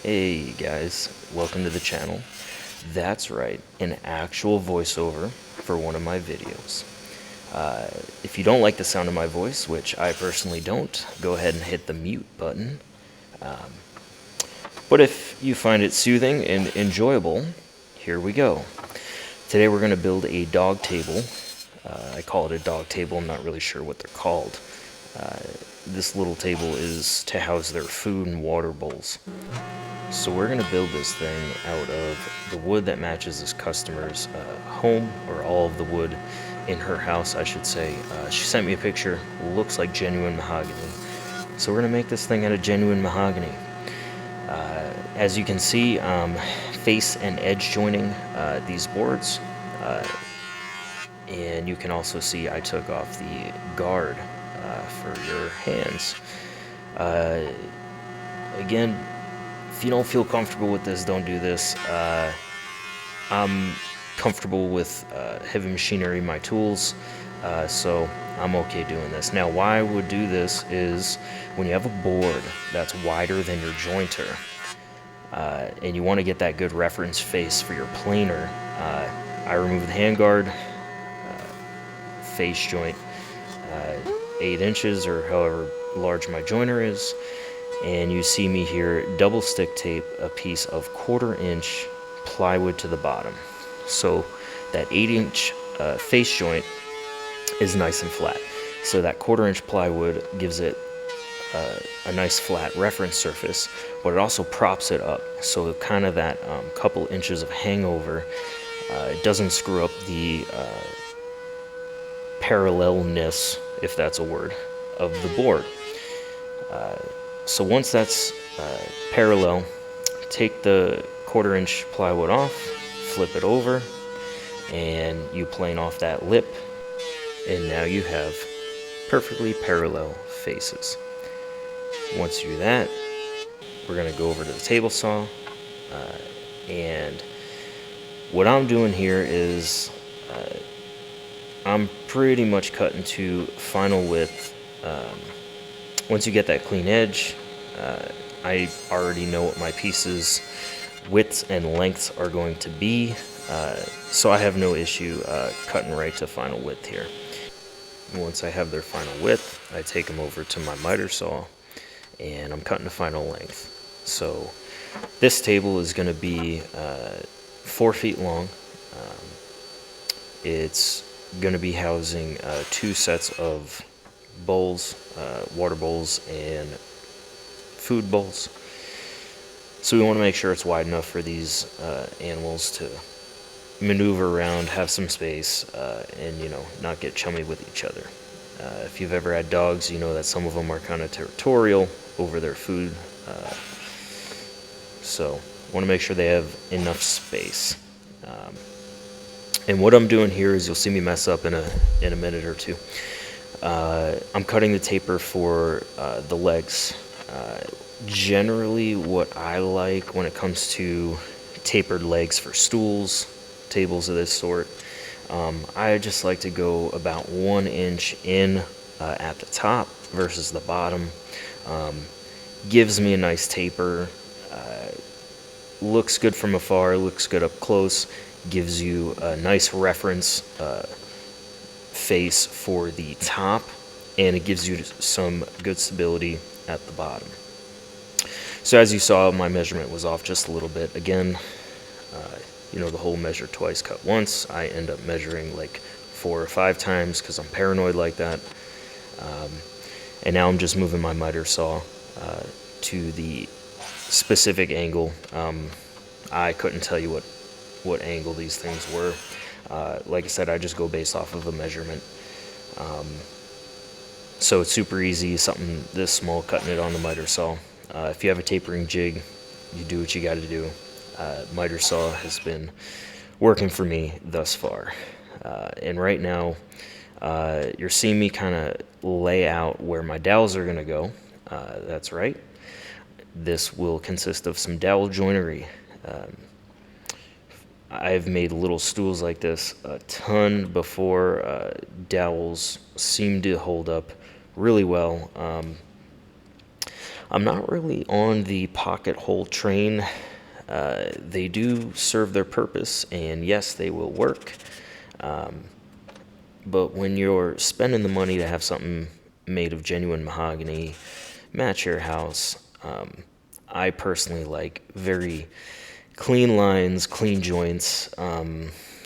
Hey guys, welcome to the channel. That's right, an actual voiceover for one of my videos. If you don't like the sound of my voice, which I personally don't, go ahead and hit the mute button. But if you find it soothing and enjoyable, here we go. Today we're going to build a dog table. I call it a dog table, I'm not really sure what they're called. This little table is to house their food and water bowls. So we're going to build this thing out of the wood that matches this customer's home, or all of the wood in her house, I should say. She sent me a picture, looks like genuine mahogany. So we're going to make this thing out of genuine mahogany. As you can see, face and edge joining these boards. And you can also see I took off the guard for your hands. Again, if you don't feel comfortable with this, don't do this. I'm comfortable with heavy machinery, my tools, so I'm okay doing this. Now, why I would do this is when you have a board that's wider than your jointer, and you want to get that good reference face for your planer, I remove the handguard, face joint, 8 inches or however large my jointer is, and you see me here double stick tape a piece of 1/4 inch plywood to the bottom, so that 8-inch face joint is nice and flat. So that 1/4 inch plywood gives it a nice flat reference surface, but it also props it up, so kind of that couple inches of hangover, it doesn't screw up the parallelness, if that's a word, of the board. So once that's parallel, take the 1/4 inch plywood off, flip it over, and you plane off that lip, and now you have perfectly parallel faces. Once you do that, we're going to go over to the table saw, and what I'm doing here is I'm pretty much cutting to final width. Once you get that clean edge, I already know what my pieces widths and lengths are going to be, so I have no issue cutting right to final width here. Once I have their final width, I take them over to my miter saw, and I'm cutting to final length. So this table is going to be 4 feet long. It's going to be housing 2 sets of bowls, water bowls and food bowls. So we want to make sure it's wide enough for these animals to maneuver around, have some space, and not get chummy with each other. If you've ever had dogs, you know that some of them are kind of territorial over their food, so want to make sure they have enough space. And what I'm doing here is, you'll see me mess up in a minute or two. I'm cutting the taper for the legs. Generally, what I like when it comes to tapered legs for stools, tables of this sort, I just like to go about 1 inch in at the top versus the bottom. Gives me a nice taper. Looks good from afar, looks good up close, gives you a nice reference face for the top, and it gives you some good stability at the bottom. So as you saw, my measurement was off just a little bit. Again, the whole measure twice, cut once. I end up measuring like 4 or 5 times because I'm paranoid like that. And now I'm just moving my miter saw to the specific angle. I couldn't tell you what angle these things were. Like I said, I just go based off of a measurement. So it's super easy, something this small, cutting it on the miter saw. If you have a tapering jig, you do what you got to do. Miter saw has been working for me thus far. And right now, you're seeing me kind of lay out where my dowels are going to go. That's right. This will consist of some dowel joinery. I've made little stools like this a ton before. Dowels seem to hold up really well. I'm not really on the pocket hole train. They do serve their purpose, and yes, they will work. But when you're spending the money to have something made of genuine mahogany match your house, I personally like very clean lines, clean joints.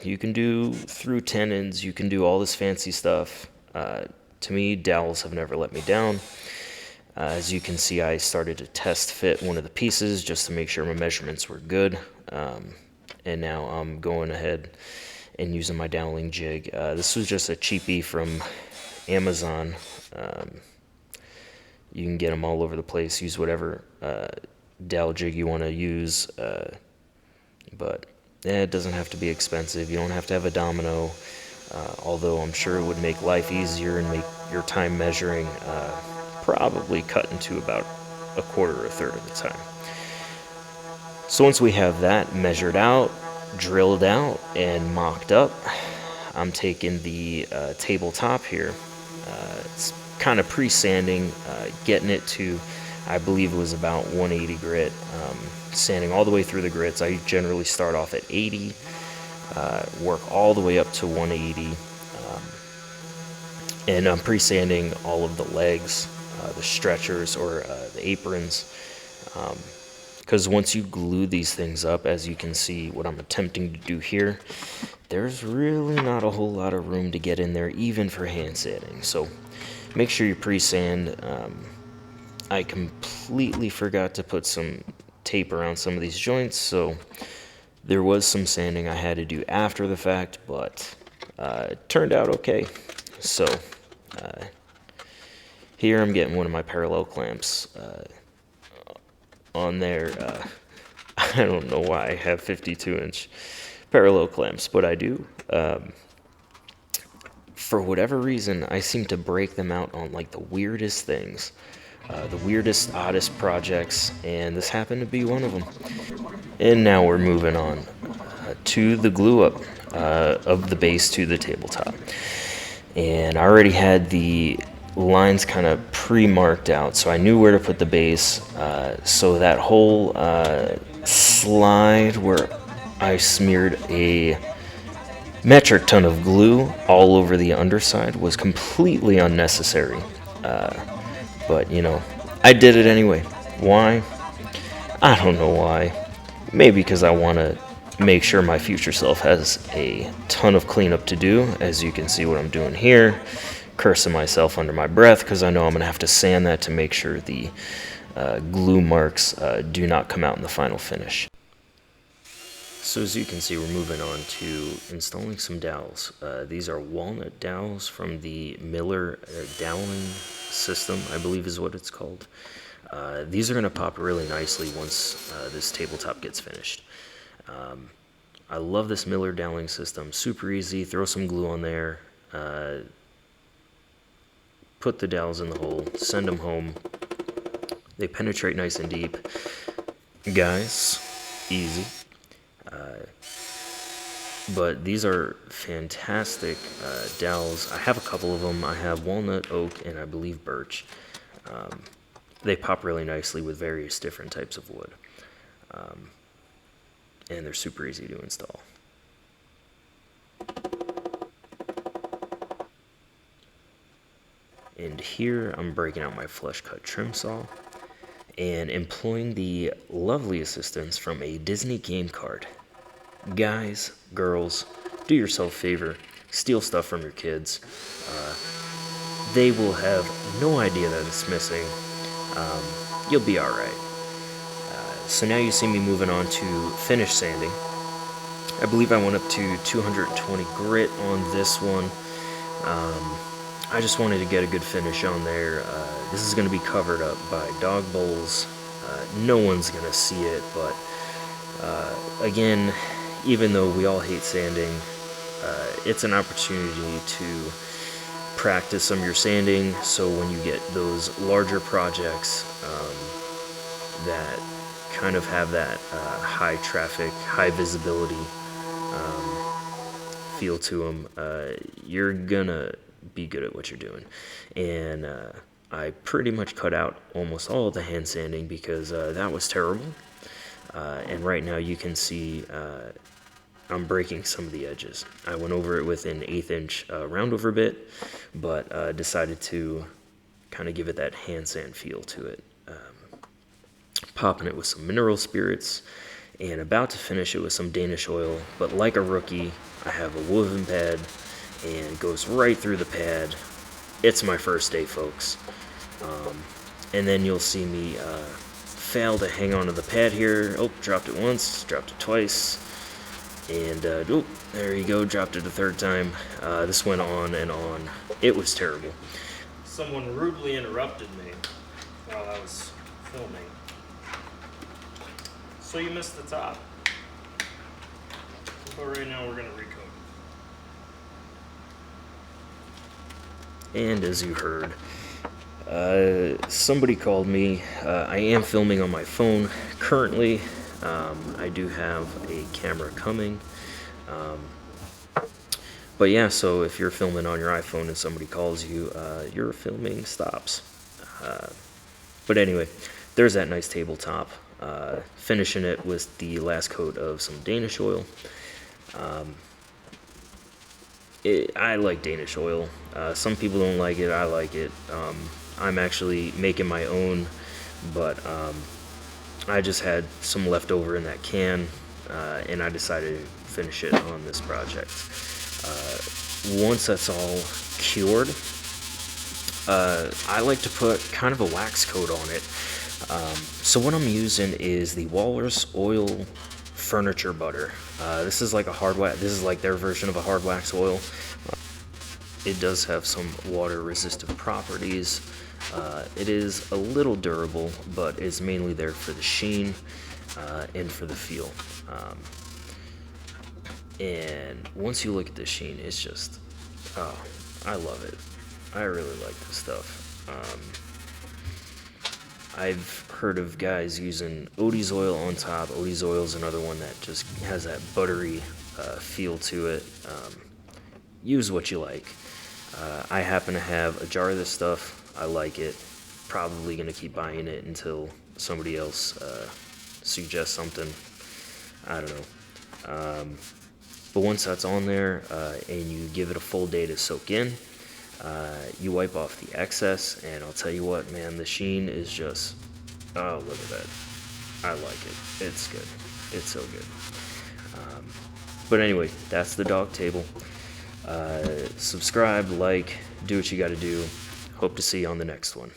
You can do through tenons, you can do all this fancy stuff. To me, dowels have never let me down. As you can see, I started to test fit one of the pieces just to make sure my measurements were good. And now I'm going ahead and using my doweling jig. This was just a cheapie from Amazon. You can get them all over the place. Use whatever dowel jig you want to use, but it doesn't have to be expensive. You don't have to have a domino, although I'm sure it would make life easier and make your time measuring probably cut into about a quarter or a third of the time. So once we have that measured out, drilled out, and mocked up, I'm taking the tabletop here. It's kind of pre-sanding, getting it to, I believe it was about 180 grit, sanding all the way through the grits. I generally start off at 80, work all the way up to 180, and I'm pre-sanding all of the legs, the stretchers or the aprons, because once you glue these things up, as you can see what I'm attempting to do here, there's really not a whole lot of room to get in there, even for hand sanding. So make sure you pre-sand. I completely forgot to put some tape around some of these joints, so there was some sanding I had to do after the fact, but it turned out okay. So here I'm getting one of my parallel clamps on there. I don't know why I have 52-inch parallel clamps, but I do. For whatever reason, I seem to break them out on like the weirdest things, the weirdest, oddest projects, and this happened to be one of them. And now we're moving on to the glue up of the base to the tabletop. And I already had the lines kind of pre-marked out, so I knew where to put the base. So that whole slide where I smeared a metric ton of glue all over the underside was completely unnecessary. But you know, I did it anyway. Why? I don't know why. Maybe because I want to make sure my future self has a ton of cleanup to do. As you can see what I'm doing here, cursing myself under my breath because I know I'm going to have to sand that to make sure the glue marks do not come out in the final finish. So as you can see, we're moving on to installing some dowels. These are walnut dowels from the Miller doweling system, I believe is what it's called. These are going to pop really nicely once this tabletop gets finished. I love this Miller doweling system. Super easy. Throw some glue on there. Put the dowels in the hole. Send them home. They penetrate nice and deep. Guys, easy. But these are fantastic dowels. I have a couple of them. I have walnut, oak, and I believe birch. They pop really nicely with various different types of wood. And they're super easy to install. And here I'm breaking out my flush cut trim saw and employing the lovely assistance from a Disney game card. Guys, girls, do yourself a favor, steal stuff from your kids. They will have no idea that it's missing. You'll be alright. So now you see me moving on to finish sanding. I believe I went up to 220 grit on this one. I just wanted to get a good finish on there. This is going to be covered up by dog bowls. No one's going to see it, but again, even though we all hate sanding, it's an opportunity to practice some of your sanding, so when you get those larger projects that kind of have that high traffic, high visibility feel to them, you're gonna be good at what you're doing. And I pretty much cut out almost all of the hand sanding because that was terrible. And right now you can see I'm breaking some of the edges. I went over it with an 1/8 inch roundover bit, but decided to kind of give it that hand sand feel to it. Popping it with some mineral spirits, and about to finish it with some Danish oil, but like a rookie, I have a woven pad, and it goes right through the pad. It's my first day, folks. And then you'll see me fail to hang on to the pad here. Oh, dropped it once, dropped it twice, and oh, there you go, dropped it a third time. This went on and on. It was terrible. Someone rudely interrupted me while I was filming. So you missed the top. But right now we're gonna recoat. And as you heard, somebody called me. I am filming on my phone currently. I do have a camera coming. But yeah, so if you're filming on your iPhone and somebody calls you, your filming stops. But anyway, there's that nice tabletop. Finishing it with the last coat of some Danish oil. I like Danish oil. Some people don't like it. I like it. I'm actually making my own, but I just had some left over in that can, and I decided to finish it on this project. Once that's all cured, I like to put kind of a wax coat on it. So what I'm using is the Walrus Oil Furniture Butter. This is like a hard wax. This is like their version of a hard wax oil. It does have some water resistant properties. It is a little durable, but it's mainly there for the sheen and for the feel. And once you look at the sheen, it's just, oh, I love it. I really like this stuff. I've heard of guys using Odie's oil on top. Odie's oil is another one that just has that buttery feel to it. Use what you like. I happen to have a jar of this stuff. I like it. Probably going to keep buying it until somebody else suggests something. I don't know. But once that's on there and you give it a full day to soak in, you wipe off the excess, and I'll tell you what, man, the sheen is just, oh, look at that. I like it. It's good. It's so good. But anyway, that's the dog table. Subscribe, like, do what you got to do. Hope to see you on the next one.